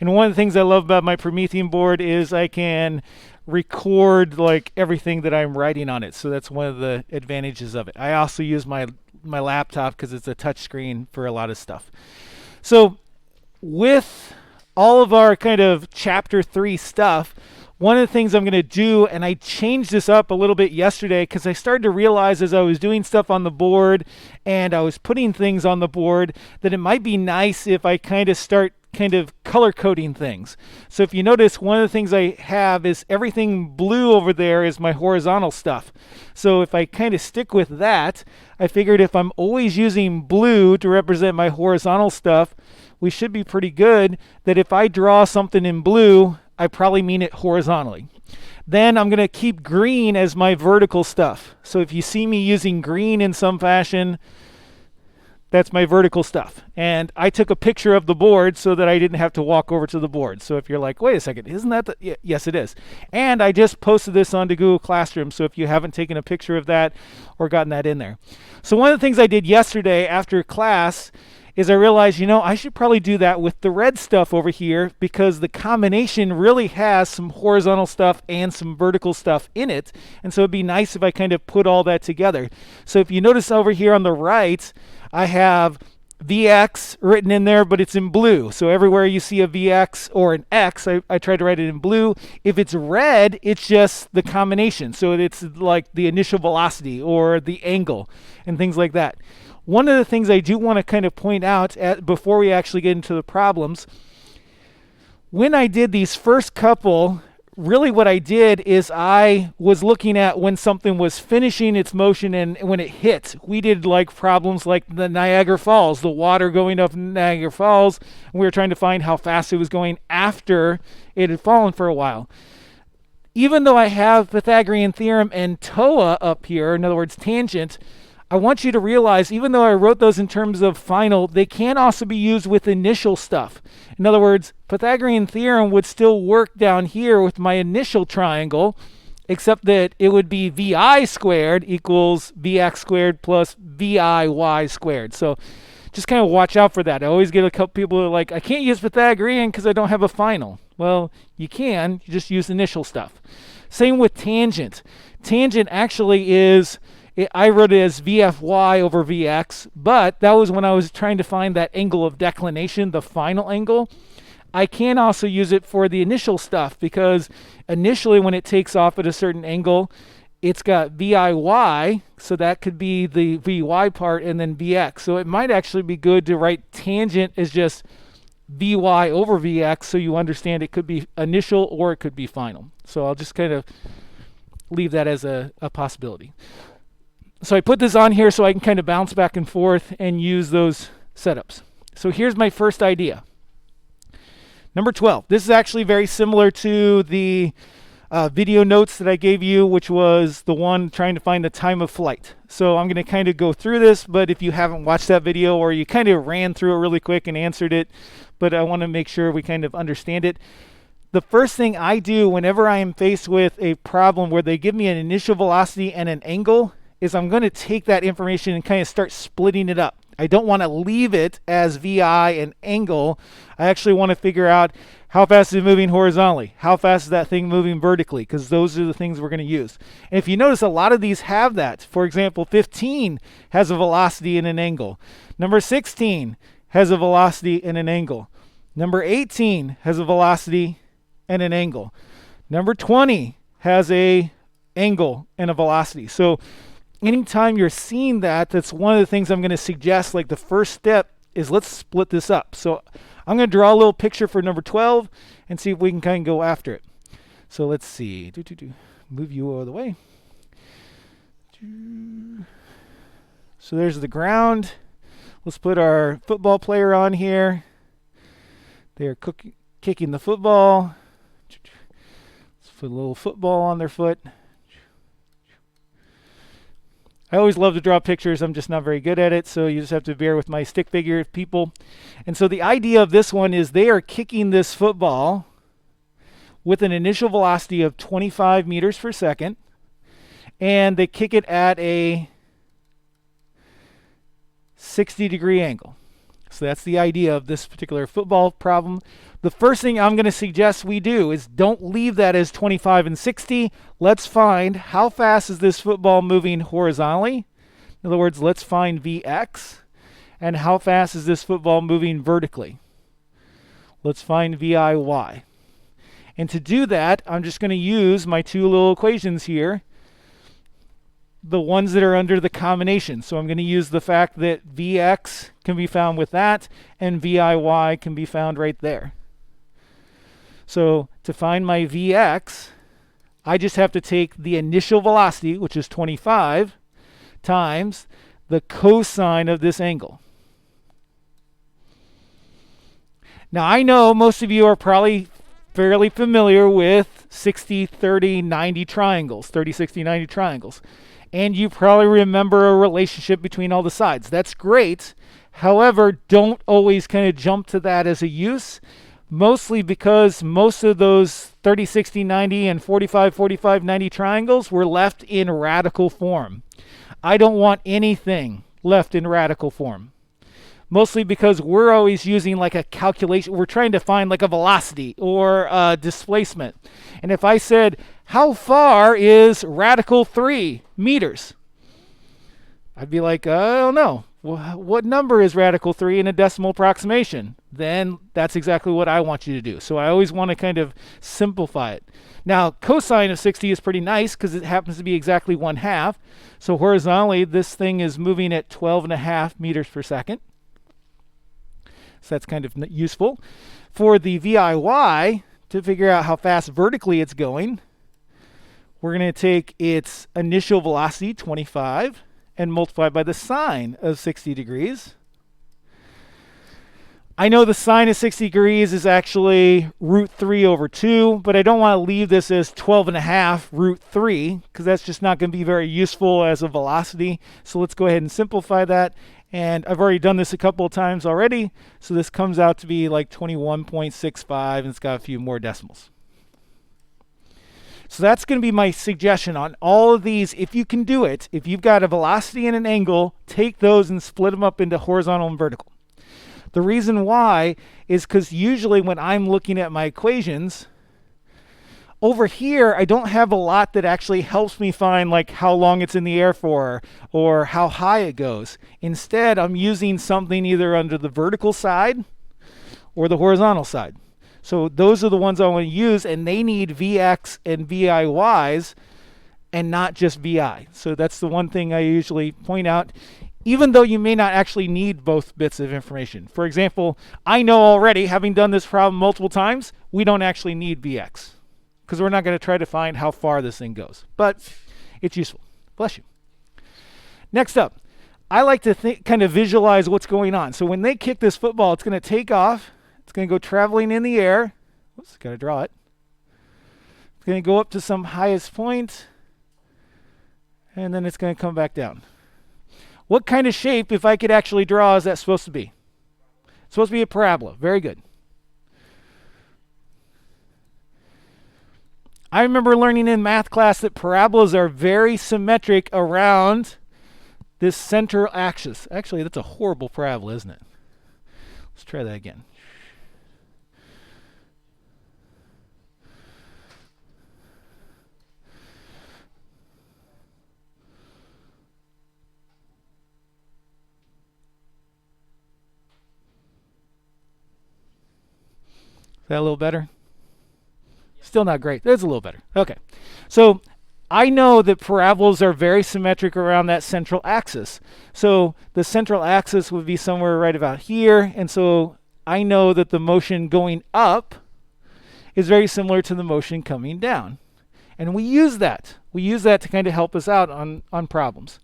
And one of the things I love about my Promethean board is I can record like everything that I'm writing on it. So that's one of the advantages of it. I also use my laptop because it's a touch screen for a lot of stuff. So with all of our kind of chapter 3 stuff, one of the things I'm going to do, and I changed this up a little bit yesterday because I started to realize as I was doing stuff on the board and I was putting things on the board that it might be nice if I kind of start kind of color coding things. So if you notice, one of the things I have is everything blue over there is my horizontal stuff. So if I kind of stick with that, I figured if I'm always using blue to represent my horizontal stuff, we should be pretty good that if I draw something in blue, I probably mean it horizontally. Then I'm going to keep green as my vertical stuff. So if you see me using green in some fashion, that's my vertical stuff. And I took a picture of the board so that I didn't have to walk over to the board. So if you're like, wait a second, isn't that the... Yes, it is. And I just posted this onto Google Classroom. So if you haven't taken a picture of that or gotten that in there. So one of the things I did yesterday after class is I realized, I should probably do that with the red stuff over here because the combination really has some horizontal stuff and some vertical stuff in it. And so it'd be nice if I kind of put all that together. So if you notice over here on the right, I have VX written in there, but it's in blue. So everywhere you see a VX or an X, I try to write it in blue. If it's red, it's just the combination. So it's like the initial velocity or the angle and things like that. One of the things I do want to kind of point out before we actually get into the problems, when I did these first couple, really what I did is I was looking at when something was finishing its motion and when it hit. We did like problems like the Niagara Falls, the water going up Niagara Falls, and we were trying to find how fast it was going after it had fallen for a while. Even though I have Pythagorean theorem and TOA up here, in other words, tangent, I want you to realize, even though I wrote those in terms of final, they can also be used with initial stuff. In other words, Pythagorean theorem would still work down here with my initial triangle, except that it would be vi squared equals vx squared plus viy squared. So just kind of watch out for that. I always get a couple people who are like, I can't use Pythagorean because I don't have a final. Well, you can. You just use initial stuff. Same with tangent. Tangent actually is... I wrote it as VFY over VX, but that was when I was trying to find that angle of declination, the final angle. I can also use it for the initial stuff because initially when it takes off at a certain angle, it's got VIY, so that could be the VY part, and then VX. So it might actually be good to write tangent as just VY over VX so you understand it could be initial or it could be final. So I'll just kind of leave that as a possibility. So I put this on here so I can kind of bounce back and forth and use those setups. So here's my first idea. Number 12. This is actually very similar to the video notes that I gave you, which was the one trying to find the time of flight. So I'm going to kind of go through this, but if you haven't watched that video or you kind of ran through it really quick and answered it, but I want to make sure we kind of understand it. The first thing I do whenever I am faced with a problem where they give me an initial velocity and an angle is I'm going to take that information and kind of start splitting it up. I don't want to leave it as VI and angle. I actually want to figure out how fast is it moving horizontally? How fast is that thing moving vertically? Because those are the things we're going to use. And if you notice, a lot of these have that. For example, 15 has a velocity and an angle. Number 16 has a velocity and an angle. Number 18 has a velocity and an angle. Number 20 has a angle and a velocity. So anytime you're seeing that, that's one of the things I'm going to suggest. Like the first step is let's split this up. So I'm going to draw a little picture for number 12 and see if we can kind of go after it. So let's see. Move you out of the way. So there's the ground. Let's put our football player on here. They're kicking the football. Let's put a little football on their foot. I always love to draw pictures. I'm just not very good at it, so you just have to bear with my stick figure people. And so the idea of this one is they are kicking this football with an initial velocity of 25 meters per second, and they kick it at a 60-degree angle. So that's the idea of this particular football problem. The first thing I'm going to suggest we do is don't leave that as 25 and 60. Let's find how fast is this football moving horizontally. In other words, let's find Vx. And how fast is this football moving vertically? Let's find VIY. And to do that, I'm just going to use my two little equations here, the ones that are under the combination. So I'm going to use the fact that Vx can be found with that, and VIY can be found right there. So to find my Vx, I just have to take the initial velocity, which is 25, times the cosine of this angle. Now I know most of you are probably fairly familiar with 60, 30, 90 triangles, 30, 60, 90 triangles. And you probably remember a relationship between all the sides. That's great. However, don't always kind of jump to that as a use, mostly because most of those 30, 60, 90 and 45, 45, 90 triangles were left in radical form. I don't want anything left in radical form. Mostly because we're always using like a calculation. We're trying to find like a velocity or a displacement. And if I said, how far is radical 3 meters? I'd be like, I don't know. What number is radical 3 in a decimal approximation? Then that's exactly what I want you to do. So I always want to kind of simplify it. Now, cosine of 60 is pretty nice because it happens to be exactly 1/2. So horizontally, this thing is moving at 12.5 meters per second. So that's kind of useful. For the VIY, to figure out how fast vertically it's going, we're going to take its initial velocity, 25, and multiply by the sine of 60 degrees. I know the sine of 60 degrees is actually root 3 over 2, but I don't want to leave this as 12.5 root 3, because that's just not going to be very useful as a velocity. So let's go ahead and simplify that. And I've already done this a couple of times already, so this comes out to be like 21.65, and it's got a few more decimals. So that's going to be my suggestion on all of these. If you can do it, if you've got a velocity and an angle, take those and split them up into horizontal and vertical. The reason why is because usually when I'm looking at my equations, over here, I don't have a lot that actually helps me find like how long it's in the air for or how high it goes. Instead, I'm using something either under the vertical side or the horizontal side. So those are the ones I want to use, and they need Vx and VIYs and not just VI. So that's the one thing I usually point out, even though you may not actually need both bits of information. For example, I know already, having done this problem multiple times, we don't actually need Vx, because we're not going to try to find how far this thing goes. But it's useful. Bless you. Next up, I like to kind of visualize what's going on. So when they kick this football, it's going to take off. It's going to go traveling in the air. Oops, got to draw it. It's going to go up to some highest point, and then it's going to come back down. What kind of shape, if I could actually draw, is that supposed to be? It's supposed to be a parabola. Very good. I remember learning in math class that parabolas are very symmetric around this central axis. Actually, that's a horrible parabola, isn't it? Let's try that again. Is that a little better? Still not great. That's a little better. Okay. So I know that parabolas are very symmetric around that central axis. So the central axis would be somewhere right about here. And so I know that the motion going up is very similar to the motion coming down. And we use that. We use that to kind of help us out on problems.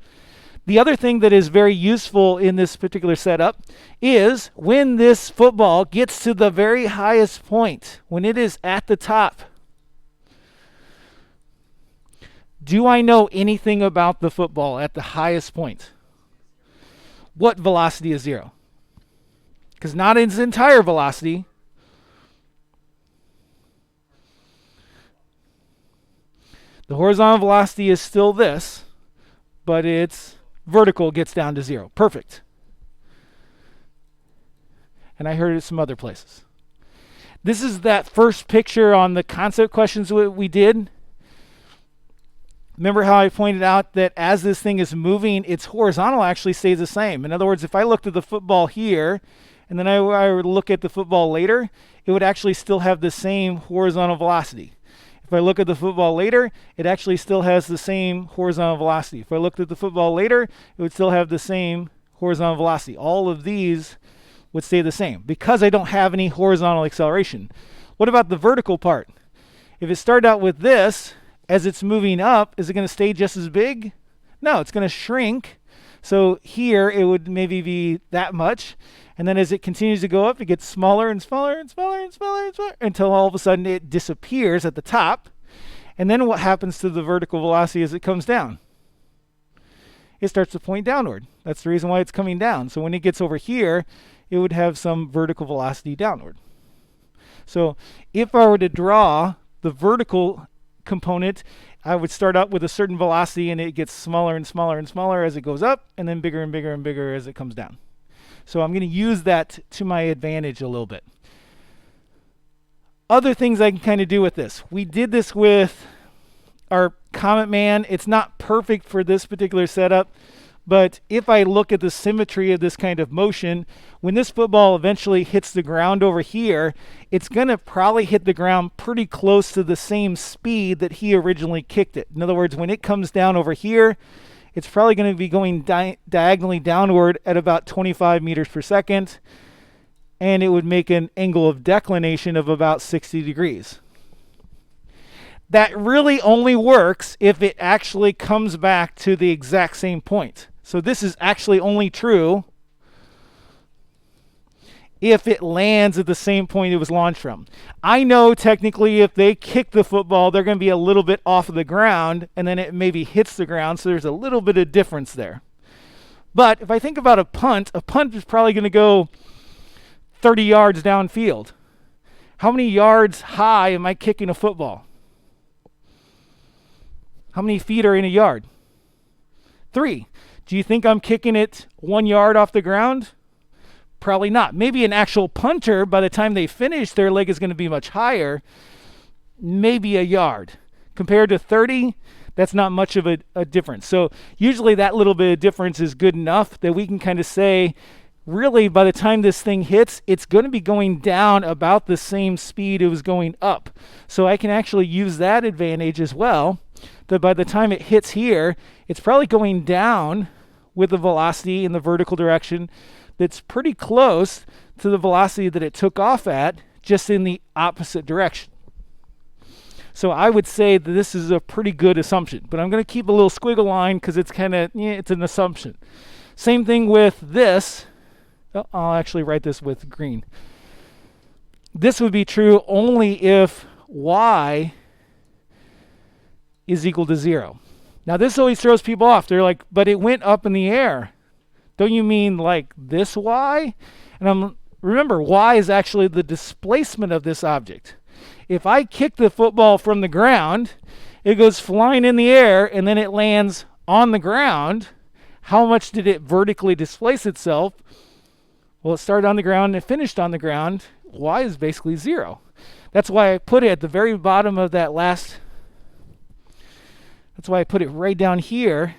The other thing that is very useful in this particular setup is when this football gets to the very highest point, when it is at the top, do I know anything about the football at the highest point? What velocity is 0? Because not its entire velocity. The horizontal velocity is still this, but its vertical gets down to 0. Perfect. and I heard it some other places. This is that first picture on the concept questions we did. Remember how I pointed out that as this thing is moving, its horizontal actually stays the same. In other words, if I looked at the football here, and then I would look at the football later, it would actually still have the same horizontal velocity. If I look at the football later, it actually still has the same horizontal velocity. If I looked at the football later, it would still have the same horizontal velocity. All of these would stay the same because I don't have any horizontal acceleration. What about the vertical part? If it started out with this, as it's moving up, is it going to stay just as big? No, it's going to shrink. So here it would maybe be that much. And then as it continues to go up, it gets smaller and smaller and smaller and smaller and smaller until all of a sudden it disappears at the top. And then what happens to the vertical velocity as it comes down? It starts to point downward. That's the reason why it's coming down. So when it gets over here, it would have some vertical velocity downward. So if I were to draw the vertical component, I would start out with a certain velocity and it gets smaller and smaller and smaller as it goes up, and then bigger and bigger and bigger as it comes down. So I'm going to use that to my advantage a little bit. Other things I can kind of do with this. We did this with our Comet Man. It's not perfect for this particular setup, but if I look at the symmetry of this kind of motion, when this football eventually hits the ground over here, it's going to probably hit the ground pretty close to the same speed that he originally kicked it. In other words, when it comes down over here, it's probably going to be going diagonally downward at about 25 meters per second, and it would make an angle of declination of about 60 degrees. That really only works if it actually comes back to the exact same point. So this is actually only true if it lands at the same point it was launched from. I know technically if they kick the football, they're going to be a little bit off of the ground, and then it maybe hits the ground, so there's a little bit of difference there. But if I think about a punt is probably going to go 30 yards downfield. How many yards high am I kicking a football? How many feet are in a yard? 3. Do you think I'm kicking it 1 yard off the ground? Probably not. Maybe an actual punter, by the time they finish, their leg is going to be much higher. Maybe a yard. Compared to 30, that's not much of a difference. So usually that little bit of difference is good enough that we can kind of say, really, by the time this thing hits, it's going to be going down about the same speed it was going up. So I can actually use that advantage as well, that by the time it hits here, it's probably going down with the velocity in the vertical direction that's pretty close to the velocity that it took off at, just in the opposite direction. So I would say that this is a pretty good assumption, but I'm going to keep a little squiggle line because it's kind of, it's an assumption. Same thing with this. I'll actually write this with green. This would be true only if y is equal to 0. Now this always throws people off. They're like, but it went up in the air. Don't you mean like this y? And remember, y is actually the displacement of this object. If I kick the football from the ground, it goes flying in the air and then it lands on the ground. How much did it vertically displace itself? Well, it started on the ground and it finished on the ground. Y is basically 0. That's why I put it at the very bottom of that last. That's why I put it right down here.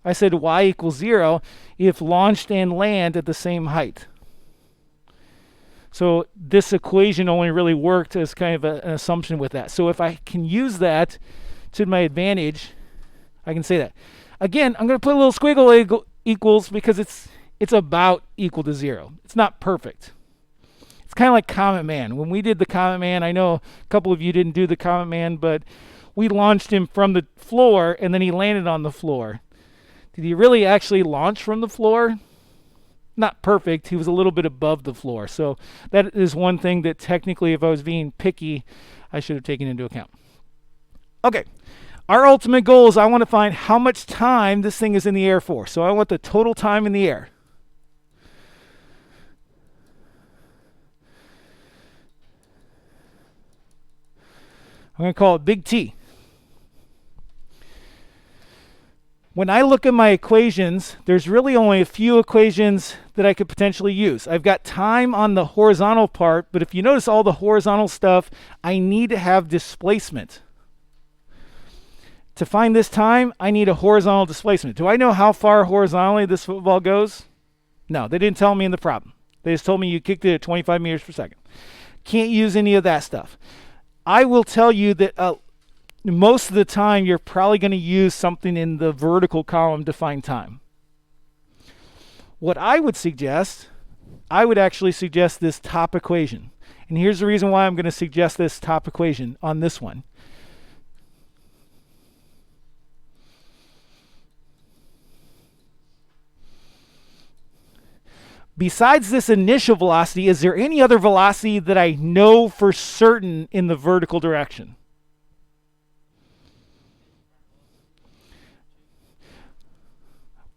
I said y equals 0 if launched and land at the same height. So this equation only really worked as kind of an assumption with that. So if I can use that to my advantage, I can say that. Again, I'm going to put a little squiggle equals because it's about equal to 0. It's not perfect. It's kind of like Comet Man. When we did the Comet Man, I know a couple of you didn't do the Comet Man, but we launched him from the floor and then he landed on the floor. Did he really actually launch from the floor? Not perfect. He was a little bit above the floor. So that is one thing that technically, if I was being picky, I should have taken into account. Okay. Our ultimate goal is I want to find how much time this thing is in the air for. So I want the total time in the air. I'm going to call it big T. When I look at my equations, there's really only a few equations that I could potentially use. I've got time on the horizontal part, but if you notice all the horizontal stuff, I need to have displacement. To find this time, I need a horizontal displacement. Do I know how far horizontally this football goes? No, they didn't tell me in the problem. They just told me you kicked it at 25 meters per second. Can't use any of that stuff. I will tell you that most of the time you're probably going to use something in the vertical column to find time. What I would suggest, I would actually suggest this top equation. And here's the reason why I'm going to suggest this top equation on this one. Besides this initial velocity, is there any other velocity that I know for certain in the vertical direction?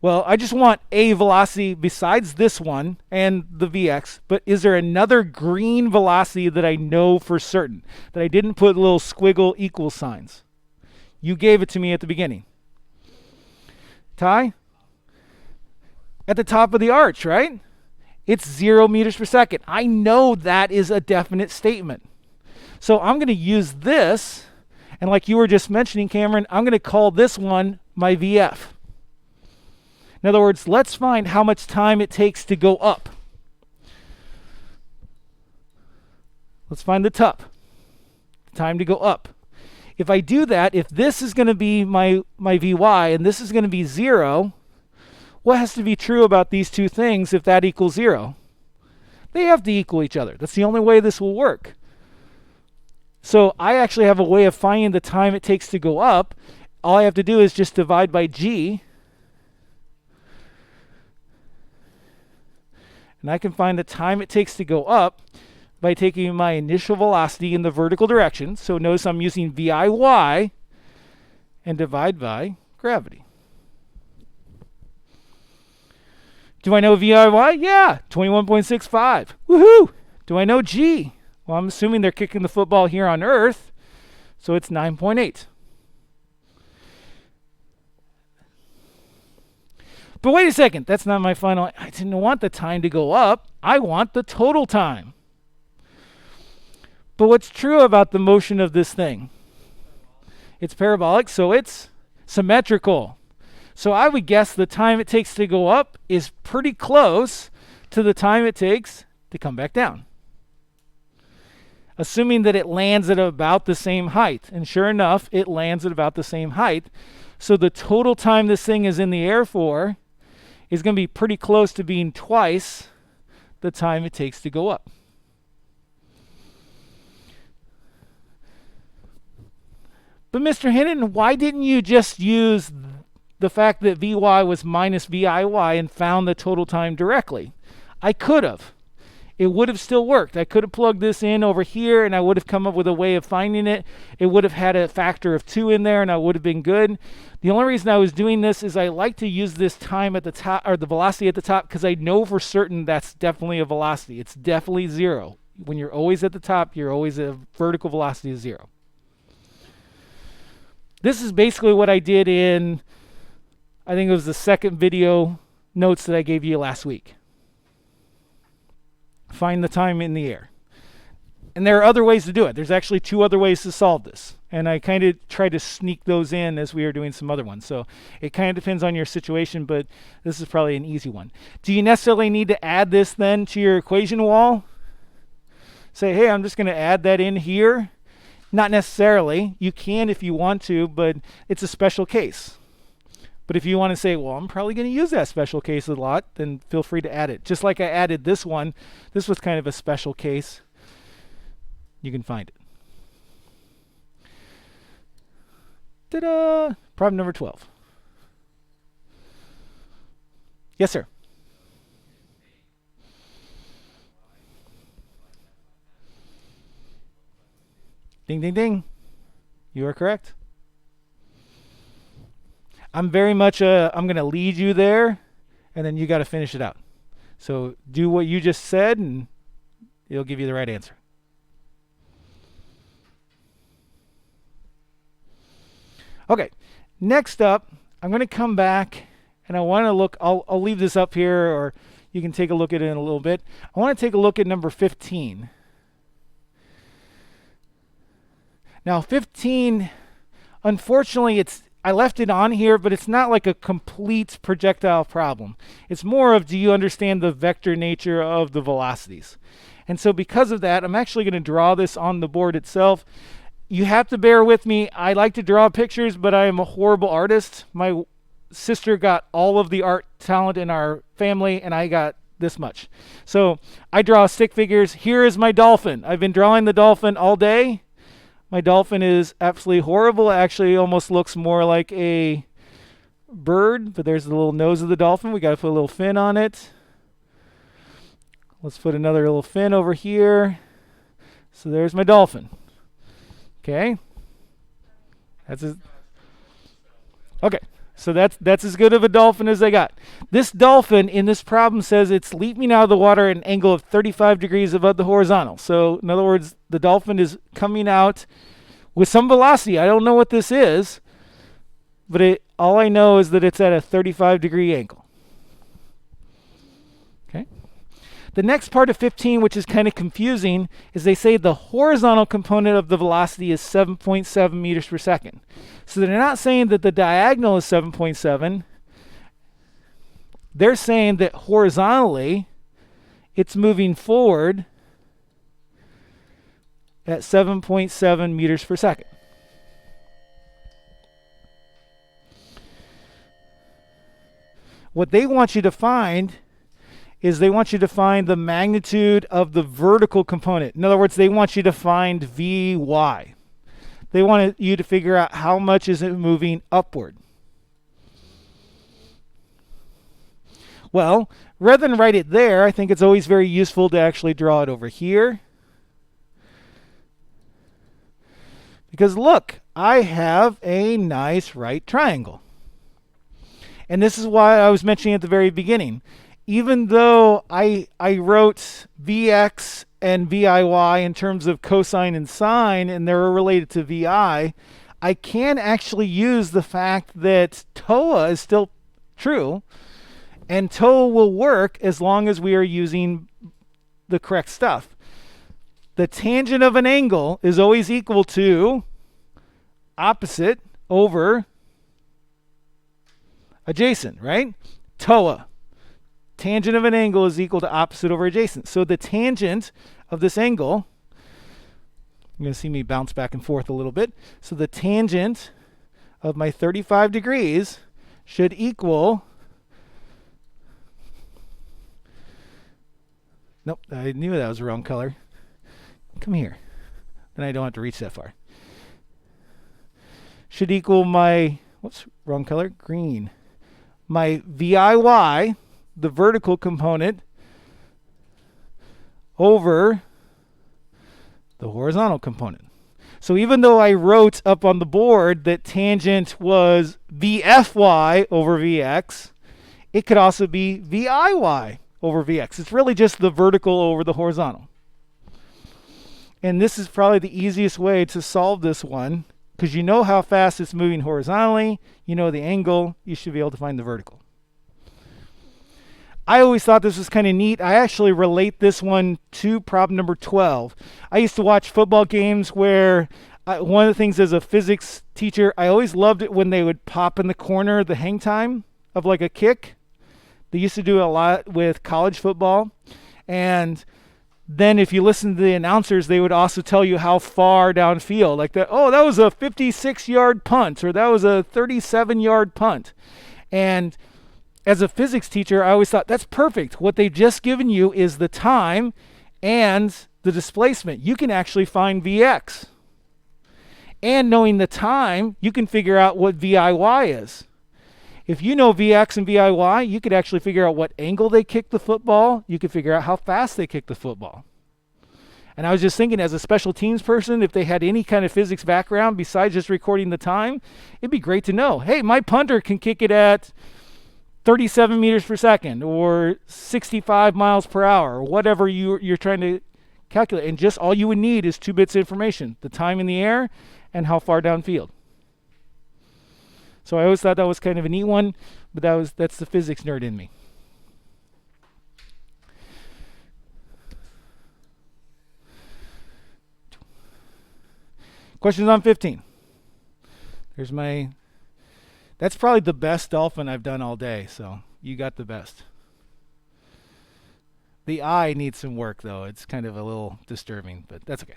Well, I just want a velocity besides this one and the Vx, but is there another green velocity that I know for certain, that I didn't put little squiggle equal signs? You gave it to me at the beginning. Ty? At the top of the arch, right? It's 0 meters per second. I know that is a definite statement. So I'm going to use this, and like you were just mentioning, Cameron, I'm going to call this one my VF. In other words, let's find how much time it takes to go up. Let's find the top. Time to go up. If I do that, if this is going to be my Vy and this is going to be 0, what has to be true about these two things if that equals 0? They have to equal each other. That's the only way this will work. So I actually have a way of finding the time it takes to go up. All I have to do is just divide by g. And I can find the time it takes to go up by taking my initial velocity in the vertical direction. So notice I'm using VIY and divide by gravity. Do I know VIY? Yeah, 21.65. Woohoo! Do I know G? Well, I'm assuming they're kicking the football here on Earth, so it's 9.8. But wait a second, that's not my final. I didn't want the time to go up. I want the total time. But what's true about the motion of this thing? It's parabolic, so it's symmetrical. So I would guess the time it takes to go up is pretty close to the time it takes to come back down. Assuming that it lands at about the same height. And sure enough, it lands at about the same height. So the total time this thing is in the air for is going to be pretty close to being twice the time it takes to go up. But Mr. Hinton, why didn't you just use the fact that Vy was minus VIY and found the total time directly? I could have. It would have still worked. I could have plugged this in over here and I would have come up with a way of finding it. It would have had a factor of 2 in there and I would have been good. The only reason I was doing this is I like to use this time at the top, or the velocity at the top, because I know for certain that's definitely a velocity. It's definitely 0. When you're always at the top, you're always at a vertical velocity of 0. This is basically what I did in, I think it was the second video notes that I gave you last week. Find the time in the air. And there are other ways to do it. There's actually 2 other ways to solve this. And I kind of tried to sneak those in as we were doing some other ones. So it kind of depends on your situation, but this is probably an easy one. Do you necessarily need to add this then to your equation wall? Say, hey, I'm just going to add that in here. Not necessarily. You can if you want to, but it's a special case. But if you want to say, well, I'm probably going to use that special case a lot, then feel free to add it. Just like I added this one. This was kind of a special case. You can find it. Ta-da! Problem number 12. Yes, sir. Ding, ding, ding. You are correct. I'm very much I'm going to lead you there, and then you got to finish it out. So do what you just said, and it'll give you the right answer. Okay, next up, I'm going to come back and I want to look, I'll leave this up here, or you can take a look at it in a little bit. I want to take a look at number 15. Now 15, unfortunately, I left it on here, but it's not like a complete projectile problem. It's more of, do you understand the vector nature of the velocities? And so because of that, I'm actually going to draw this on the board itself. You have to bear with me. I like to draw pictures, but I am a horrible artist. My sister got all of the art talent in our family, and I got this much. So I draw stick figures. Here is my dolphin. I've been drawing the dolphin all day. My dolphin is absolutely horrible. It actually almost looks more like a bird, but there's the little nose of the dolphin. We got to put a little fin on it. Let's put another little fin over here. So there's my dolphin. Okay. Okay. So that's as good of a dolphin as I got. This dolphin in this problem says it's leaping out of the water at an angle of 35 degrees above the horizontal. So in other words, the dolphin is coming out with some velocity. I don't know what this is, but all I know is that it's at a 35-degree angle. Okay. The next part of 15, which is kind of confusing, is they say the horizontal component of the velocity is 7.7 meters per second. So they're not saying that the diagonal is 7.7. They're saying that horizontally, it's moving forward at 7.7 meters per second. What they want you to find is they want you to find the magnitude of the vertical component. In other words, they want you to find Vy. They want you to figure out how much is it moving upward. Well, rather than write it there, I think it's always very useful to actually draw it over here. Because look, I have a nice right triangle. And this is why I was mentioning at the very beginning. Even though I wrote Vx and Viy in terms of cosine and sine, and they're related to Vi, I can actually use the fact that TOA is still true, and TOA will work as long as we are using the correct stuff. The tangent of an angle is always equal to opposite over adjacent, right? TOA. Tangent of an angle is equal to opposite over adjacent. So the tangent of this angle, you're going to see me bounce back and forth a little bit. So the tangent of my 35 degrees should equal, nope, I knew that was the wrong color. Come here. Then I don't have to reach that far. Should equal my, whoops, wrong color, green. My VIY, the vertical component, over the horizontal component. So even though I wrote up on the board that tangent was VFY over VX, it could also be VIY over VX. It's really just the vertical over the horizontal. And this is probably the easiest way to solve this one, because you know how fast it's moving horizontally, you know the angle, you should be able to find the vertical. I always thought this was kind of neat. I actually relate this one to problem number 12. I used to watch football games where one of the things as a physics teacher, I always loved it when they would pop in the corner the hang time of like a kick. They used to do it a lot with college football. And then if you listen to the announcers, they would also tell you how far downfield. Like that, oh, that was a 56-yard punt, or that was a 37-yard punt. And as a physics teacher, I always thought, that's perfect. What they've just given you is the time and the displacement. You can actually find Vx. And knowing the time, you can figure out what VIY is. If you know Vx and VIY, you could actually figure out what angle they kick the football. You could figure out how fast they kick the football. And I was just thinking, as a special teams person, if they had any kind of physics background besides just recording the time, it'd be great to know, hey, my punter can kick it at 37 meters per second or 65 miles per hour or whatever you're trying to calculate. And just all you would need is 2 bits of information, the time in the air and how far downfield. So I always thought that was kind of a neat one, but that's the physics nerd in me. Questions on 15. That's probably the best dolphin I've done all day, so you got the best. The eye needs some work, though. It's kind of a little disturbing, but that's okay.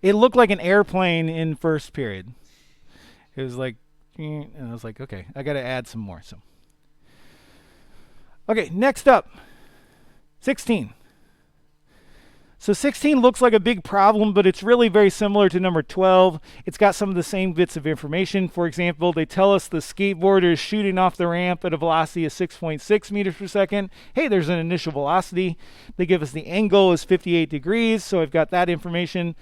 It looked like an airplane in first period. It was like, and I was like, okay, I got to add some more. So, okay, next up, 16. So 16 looks like a big problem, but it's really very similar to number 12. It's got some of the same bits of information. For example, they tell us the skateboarder is shooting off the ramp at a velocity of 6.6 meters per second. Hey, there's an initial velocity. They give us the angle is 58 degrees, so I've got that information.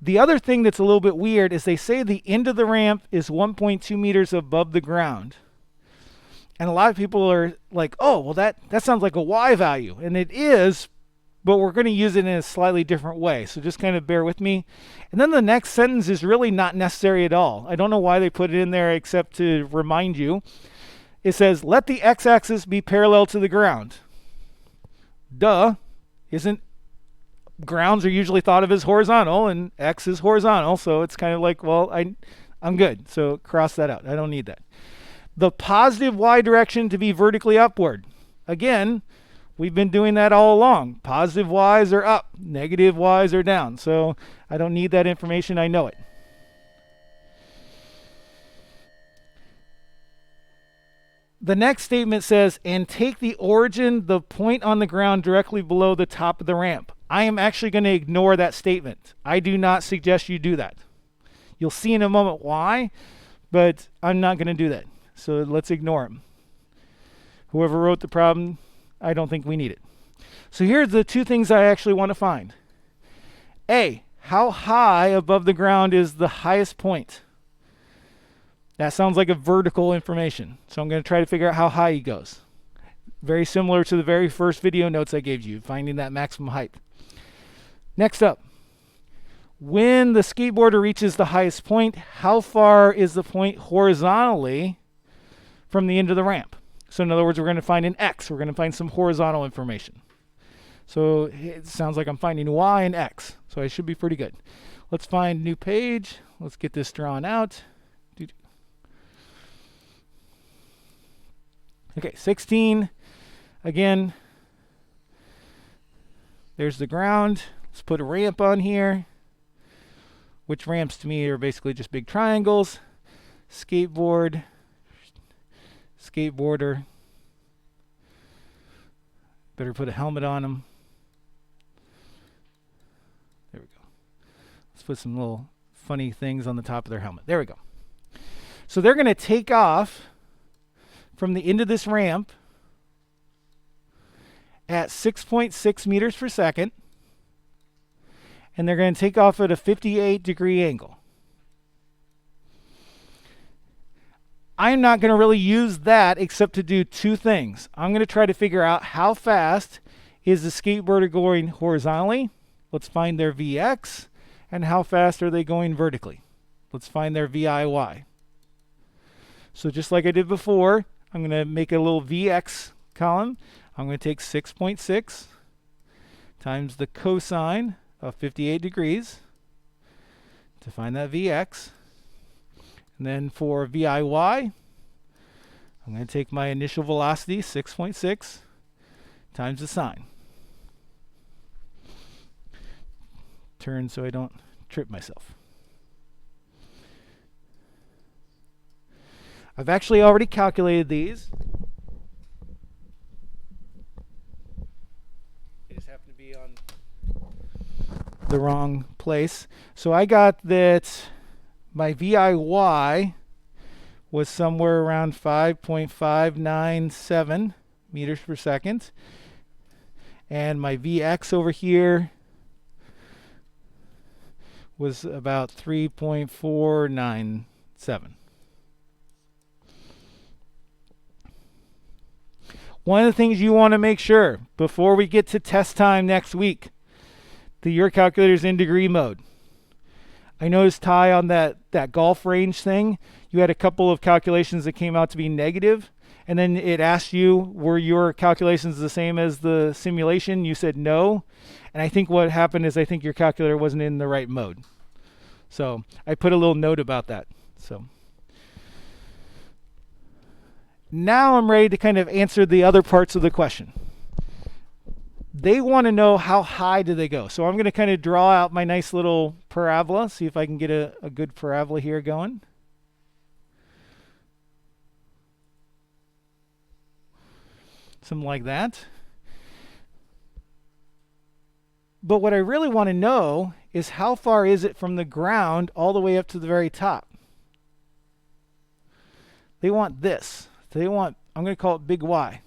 The other thing that's a little bit weird is they say the end of the ramp is 1.2 meters above the ground. And a lot of people are like, oh, well, that sounds like a Y value. And it is, but we're going to use it in a slightly different way. So just kind of bear with me. And then the next sentence is really not necessary at all. I don't know why they put it in there except to remind you. It says, let the x-axis be parallel to the ground. Duh. Grounds are usually thought of as horizontal, and x is horizontal. So it's kind of like, well, I'm good. So cross that out. I don't need that. The positive y direction to be vertically upward. Again, we've been doing that all along. Positive y's are up, negative y's are down. So I don't need that information, I know it. The next statement says, and take the origin, the point on the ground directly below the top of the ramp. I am actually going to ignore that statement. I do not suggest you do that. You'll see in a moment why, but I'm not going to do that. So let's ignore them. Whoever wrote the problem, I don't think we need it. So here's the two things I actually want to find. A, how high above the ground is the highest point? That sounds like a vertical information. So I'm going to try to figure out how high he goes. Very similar to the very first video notes I gave you, finding that maximum height. Next up, when the skateboarder reaches the highest point, how far is the point horizontally from the end of the ramp? So in other words, we're going to find an X. We're going to find some horizontal information. So it sounds like I'm finding Y and X. So I should be pretty good. Let's find new page. Let's get this drawn out. Okay, 16. Again, there's the ground. Let's put a ramp on here. Which ramps to me are basically just big triangles. Skateboard. Skateboarder. Better put a helmet on him. There we go. Let's put some little funny things on the top of their helmet. There we go. So they're going to take off from the end of this ramp at 6.6 meters per second. And they're going to take off at a 58-degree angle. I'm not going to really use that except to do two things. I'm going to try to figure out how fast is the skateboarder going horizontally. Let's find their Vx. And how fast are they going vertically? Let's find their VIY. So just like I did before, I'm going to make a little Vx column. I'm going to take 6.6 times the cosine of 58 degrees to find that Vx. And then for VIY, I'm going to take my initial velocity, 6.6, times the sine. Turn so I don't trip myself. I've actually already calculated these. They just happen to be on the wrong place. So I got that my VIY was somewhere around 5.597 meters per second. And my Vx over here was about 3.497. One of the things you want to make sure before we get to test time next week, that your calculator's in degree mode. I noticed, Ty, on that golf range thing, you had a couple of calculations that came out to be negative, and then it asked you, were your calculations the same as the simulation? You said no, and I think what happened is I think your calculator wasn't in the right mode. So I put a little note about that. So now I'm ready to kind of answer the other parts of the question. They want to know how high do they go. So I'm going to kind of draw out my nice little parabola, see if I can get a good parabola here going. Something like that. But what I really want to know is how far is it from the ground all the way up to the very top. They want this. They want, I'm going to call it big Y.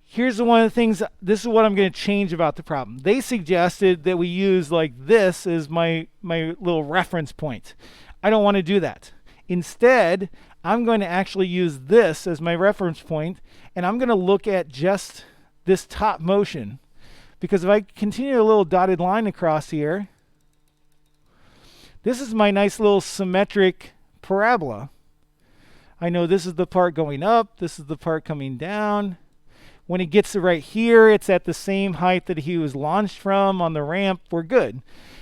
Here's one of the things, this is what I'm going to change about the problem. They suggested that we use like this as my little reference point. I don't want to do that. Instead, I'm going to actually use this as my reference point, and I'm going to look at just this top motion. Because if I continue a little dotted line across here, this is my nice little symmetric parabola. I know this is the part going up, this is the part coming down. When it gets to right here, it's at the same height that he was launched from on the ramp. We're good.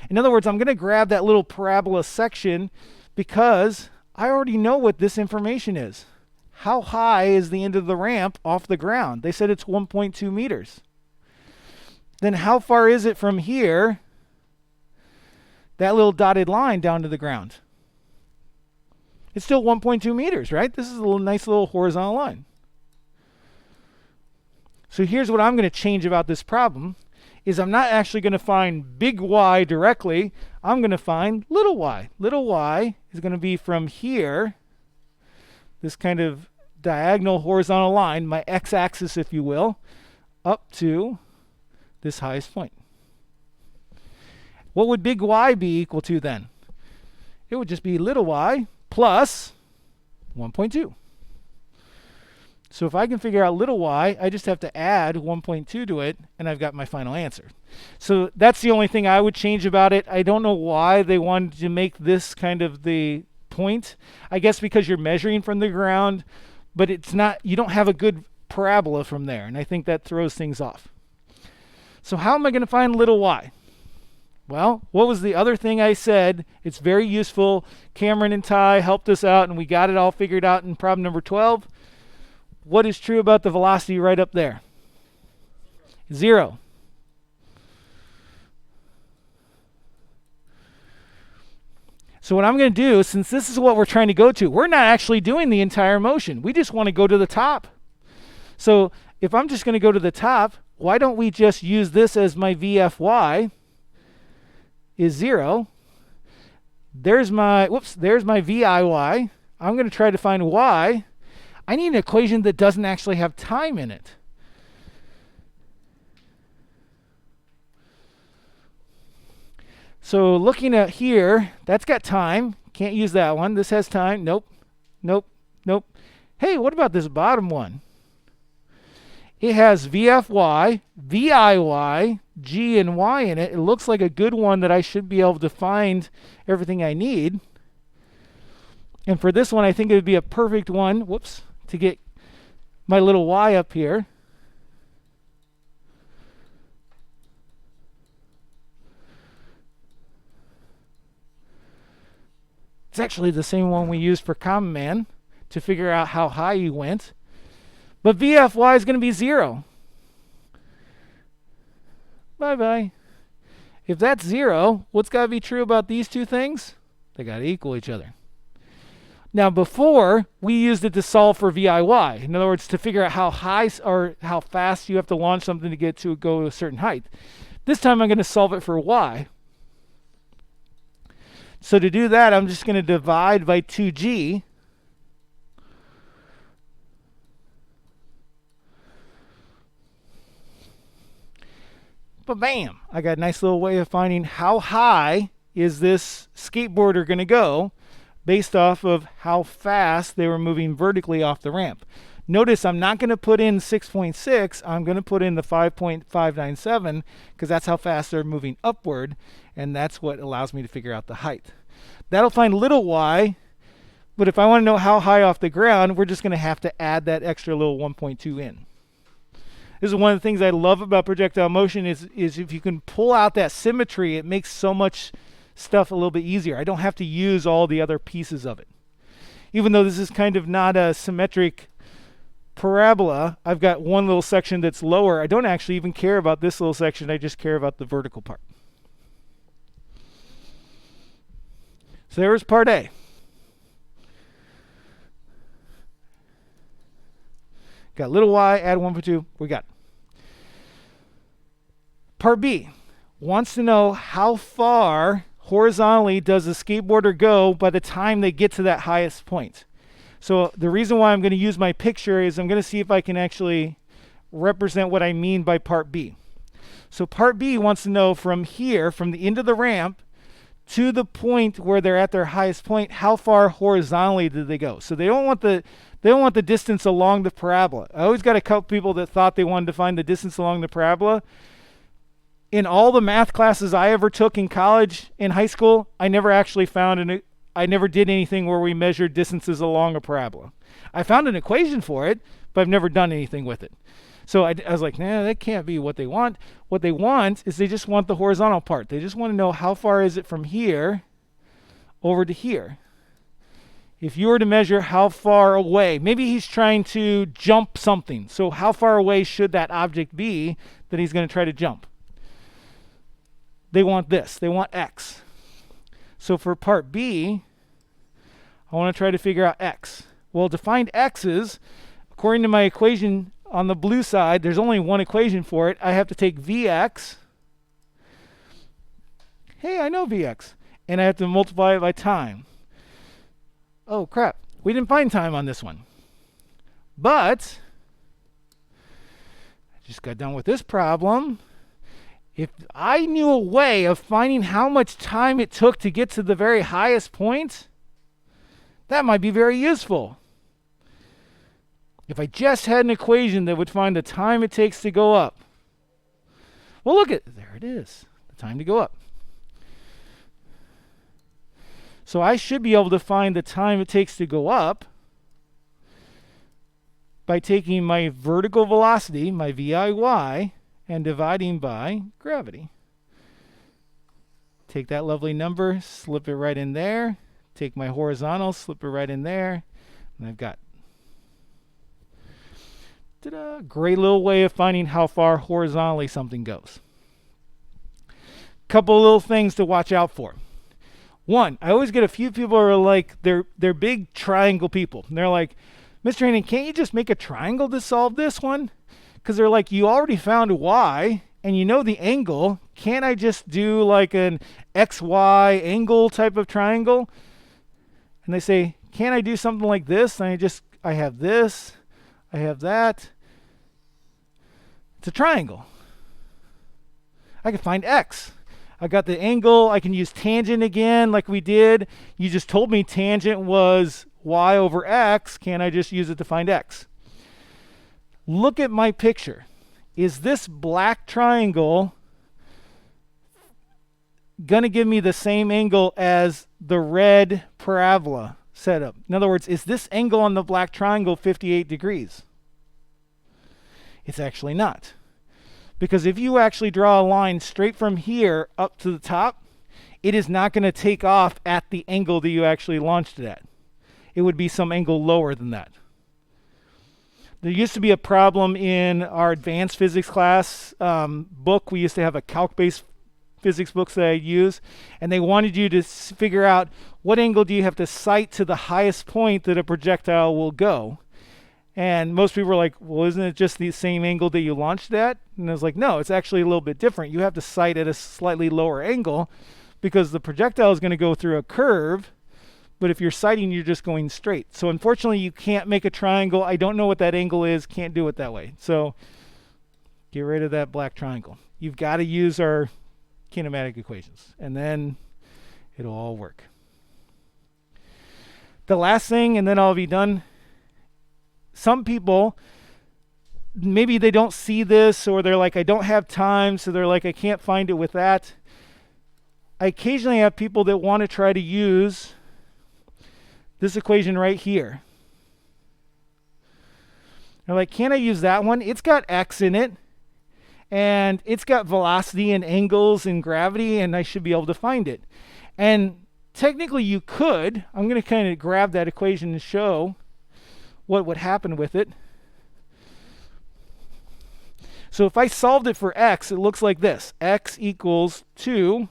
In other words, I'm going to grab that little parabola section because I already know what this information is. How high is the end of the ramp off the ground? They said it's 1.2 meters. Then how far is it from here, that little dotted line, down to the ground? It's still 1.2 meters, right? This is a nice little horizontal line. So here's what I'm going to change about this problem, is I'm not actually going to find big Y directly. I'm going to find little y. Little y is going to be from here, this kind of diagonal horizontal line, my x-axis if you will, up to this highest point. What would big Y be equal to then? It would just be little y plus 1.2. So if I can figure out little y, I just have to add 1.2 to it, and I've got my final answer. So that's the only thing I would change about it. I don't know why they wanted to make this kind of the point. I guess because you're measuring from the ground, but it's not, you don't have a good parabola from there, and I think that throws things off. So how am I going to find little y? Well, what was the other thing I said? It's very useful. Cameron and Ty helped us out, and we got it all figured out in problem number 12. What is true about the velocity right up there? 0. So what I'm going to do, since this is what we're trying to go to, we're not actually doing the entire motion. We just want to go to the top. So if I'm just going to go to the top, why don't we just use this as my VFY is 0. There's my VIY. I'm going to try to find y. I need an equation that doesn't actually have time in it. So looking at here, that's got time. Can't use that one. This has time. Nope. Nope. Nope. Hey, what about this bottom one? It has VFY, VIY, G, and Y in it. It looks like a good one that I should be able to find everything I need. And for this one, I think it would be a perfect one, to get my little y up here. It's actually the same one we used for Common Man to figure out how high you went. But VFY is going to be 0. Bye-bye. If that's 0, what's got to be true about these two things? They got to equal each other. Now before, we used it to solve for VIY. In other words, to figure out how high or how fast you have to launch something to go to a certain height. This time I'm going to solve it for y. So to do that, I'm just going to divide by 2g. But bam, I got a nice little way of finding how high is this skateboarder going to go based off of how fast they were moving vertically off the ramp. Notice I'm not going to put in 6.6. I'm going to put in the 5.597 because that's how fast they're moving upward, and that's what allows me to figure out the height. That'll find little y, but if I want to know how high off the ground, we're just going to have to add that extra little 1.2 in. This is one of the things I love about projectile motion is if you can pull out that symmetry, it makes so much stuff a little bit easier. I don't have to use all the other pieces of it. Even though this is kind of not a symmetric parabola, I've got one little section that's lower. I don't actually even care about this little section. I just care about the vertical part. So there's part A. Got little y, add 1.2, we got it. Part B wants to know how far horizontally does the skateboarder go by the time they get to that highest point. So the reason why I'm going to use my picture is I'm going to see if I can actually represent what I mean by part B. So part B wants to know from here, from the end of the ramp to the point where they're at their highest point, how far horizontally did they go? So they don't want the distance along the parabola. I always got a couple people that thought they wanted to find the distance along the parabola. In all the math classes I ever took in college, in high school, I never actually found I never did anything where we measured distances along a parabola. I found an equation for it, but I've never done anything with it. So I was like, nah, that can't be what they want. What they want is they just want the horizontal part. They just want to know how far is it from here over to here. If you were to measure how far away, maybe he's trying to jump something. So how far away should that object be that he's going to try to jump? They want this. They want x. So for part B, I want to try to figure out x. Well, to find x's, according to my equation on the blue side, there's only one equation for it. I have to take Vx. Hey, I know Vx. And I have to multiply it by time. Oh, crap. We didn't find time on this one. But I just got done with this problem. If I knew a way of finding how much time it took to get to the very highest point, that might be very useful. If I just had an equation that would find the time it takes to go up. Well, look at, there it is, the time to go up. So I should be able to find the time it takes to go up by taking my vertical velocity, my VIY, and dividing by gravity. Take that lovely number, slip it right in there. Take my horizontal, slip it right in there. And I've got ta-da, great little way of finding how far horizontally something goes. Couple little things to watch out for. One, I always get a few people who are like, they're big triangle people. And they're like, Mr. Hannon, can't you just make a triangle to solve this one? Because they're like, you already found y, and you know the angle. Can't I just do like an XY angle type of triangle? And they say, can't I do something like this? And I have this, I have that. It's a triangle. I can find x. I got the angle. I can use tangent again like we did. You just told me tangent was y over x. Can't I just use it to find x? Look at my picture. Is this black triangle going to give me the same angle as the red parabola setup? In other words, is this angle on the black triangle 58 degrees? It's actually not. Because if you actually draw a line straight from here up to the top, it is not going to take off at the angle that you actually launched it at. It would be some angle lower than that. There used to be a problem in our advanced physics class book. We used to have a calc-based physics books that I use, and they wanted you to figure out what angle do you have to sight to the highest point that a projectile will go. And most people were like, well, isn't it just the same angle that you launched at? And I was like, no, it's actually a little bit different. You have to sight at a slightly lower angle because the projectile is going to go through a curve. But if you're sighting, you're just going straight. So unfortunately, you can't make a triangle. I don't know what that angle is. Can't do it that way. So get rid of that black triangle. You've got to use our kinematic equations. And then it'll all work. The last thing, and then I'll be done, some people, maybe they don't see this, or they're like, I don't have time, so they're like, I can't find it with that. I occasionally have people that want to try to use this equation right here. They're like, can I use that one? It's got x in it, and it's got velocity and angles and gravity, and I should be able to find it. And technically you could. I'm going to kind of grab that equation and show what would happen with it. So if I solved it for x, it looks like this. X equals 2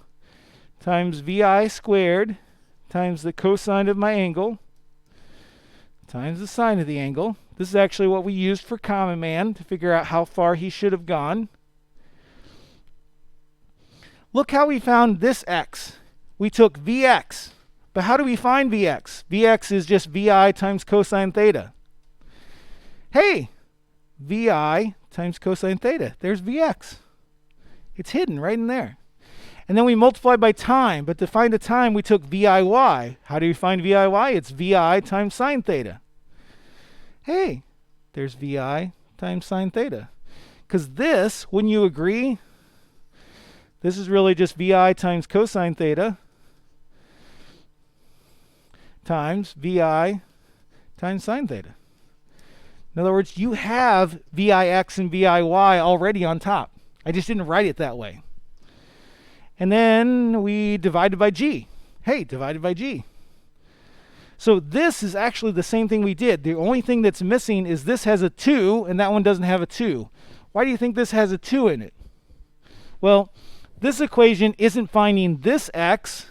times vi squared times the cosine of my angle times the sine of the angle. This is actually what we used for Common Man to figure out how far he should have gone. Look how we found this x. We took Vx. But how do we find Vx? Vx is just Vi times cosine theta. Hey, Vi times cosine theta. There's Vx. It's hidden right in there. And then we multiply by time. But to find the time, we took VIY. How do we find VIY? It's Vi times sine theta. Hey, there's Vi times sine theta. Because this, wouldn't you agree? This is really just Vi times cosine theta times Vi times sine theta. In other words, you have Vix and Viy already on top. I just didn't write it that way. And then we divided by g. Hey, divided by g. So this is actually the same thing we did. The only thing that's missing is this has a 2 and that one doesn't have a 2. Why do you think this has a 2 in it? Well, this equation isn't finding this x.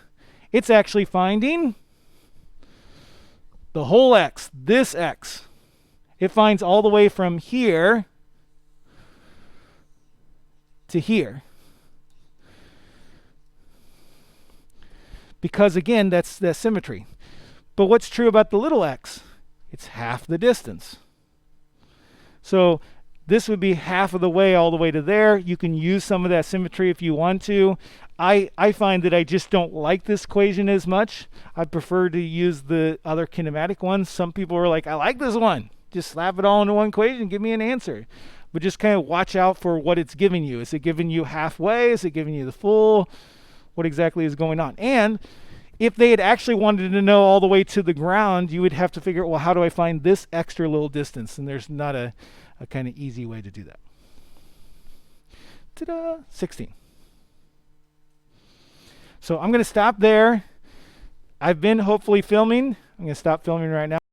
It's actually finding the whole x, this x. It finds all the way from here to here. Because again, that's the symmetry. But what's true about the little x? It's half the distance. So this would be half of the way all the way to there. You can use some of that symmetry if you want to. I find that I just don't like this equation as much. I prefer to use the other kinematic ones. Some people are like, I like this one. Just slap it all into one equation and give me an answer. But just kind of watch out for what it's giving you. Is it giving you halfway? Is it giving you the full? What exactly is going on? And if they had actually wanted to know all the way to the ground, you would have to figure out, well, how do I find this extra little distance? And there's not a kind of easy way to do that. Ta-da! 16. So I'm going to stop there. I've been hopefully filming. I'm going to stop filming right now.